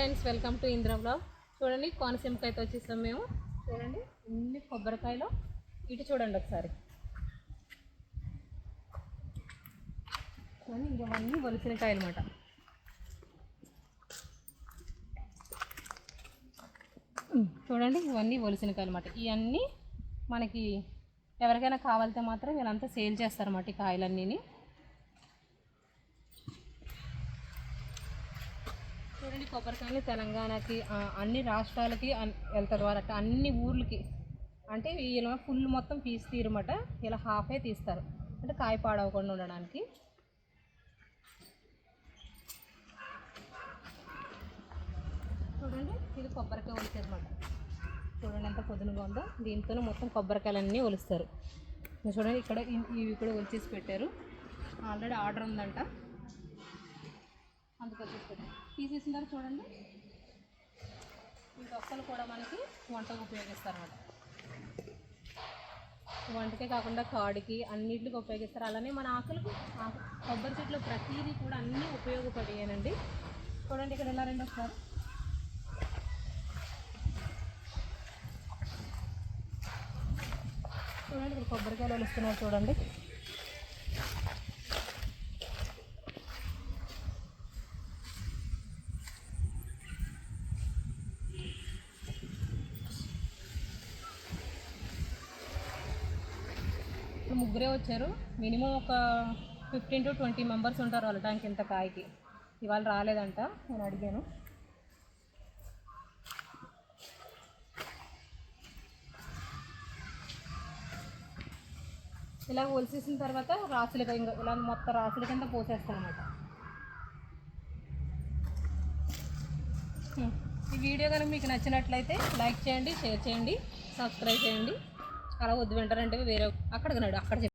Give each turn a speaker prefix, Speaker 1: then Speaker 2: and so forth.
Speaker 1: Friends, welcome to Indra blog. చూడండి, కోనసీమకైతే వచ్చేసాం మేము. చూడండి ఇన్ని కొబ్బరికాయలు. ఇటు చూడండి ఒకసారి. చూడండి, ఇవన్నీ ఒలిసిన కాయలు అన్నమాట. చూడండి, ఇవన్నీ ఒలిసిన కాయలు అన్నమాట. ఇవన్నీ మనకి ఎవరికైనా కావాలితే మాత్రం వీళ్ళంతా సేల్ చేస్తారన్నమాట ఈ కాయలన్నీ. చూడండి, కొబ్బరికాయలు తెలంగాణకి అన్ని రాష్ట్రాలకి వెళ్తారు వాళ్ళకి, అన్ని ఊర్లకి. అంటే ఇలా ఫుల్ మొత్తం పీస్ తీరమాట, ఇలా హాఫే తీస్తారు, అంటే కాయ పాడవకుండా ఉండడానికి. చూడండి, ఇది కొబ్బరికాయ ఒలిసేదన్నమాట. చూడండి ఎంత పొద్దునగా ఉందో. దీంతో మొత్తం కొబ్బరికాయలన్నీ ఒలుస్తారు. చూడండి, ఇక్కడ ఇవి కూడా ఒలిచేసి పెట్టారు. ఆల్రెడీ ఆర్డర్ ఉందంట, అందుకొచ్చేసి పెట్టారు. తీసేసినారు. చూడండి, ఈ తొక్కలు కూడా మనకి వంటకు ఉపయోగిస్తారన్నమాట. వంటకే కాకుండా కాడికి అన్నింటికి ఉపయోగిస్తారు. అలానే మన ఆకులకు, కొబ్బరి చెట్లు ప్రతిదీ కూడా అన్నీ ఉపయోగపడేయనండి. చూడండి, ఇక్కడ ఎలా రండి ఒకసారి. చూడండి, ఇక్కడ కొబ్బరికాయలు వలుస్తున్నారు. చూడండి, ముగ్గురే వచ్చారు. మినిమం ఒక 15 to 20 మెంబర్స్ ఉంటారు వెళ్ళటానికి ఇంత కాయకి. ఇవాళ రాలేదంట, నేను అడిగాను. ఇలా ఒలిసేసిన తర్వాత రాసులుగా ఇలా మొత్తం రాసుల కింద పోసేస్తానమాట. ఈ వీడియో కనుక మీకు నచ్చినట్లయితే లైక్ చేయండి, షేర్ చేయండి, సబ్స్క్రైబ్ చేయండి. అలా వద్దు వింటారంటే వేరే అక్కడికి నాడు అక్కడ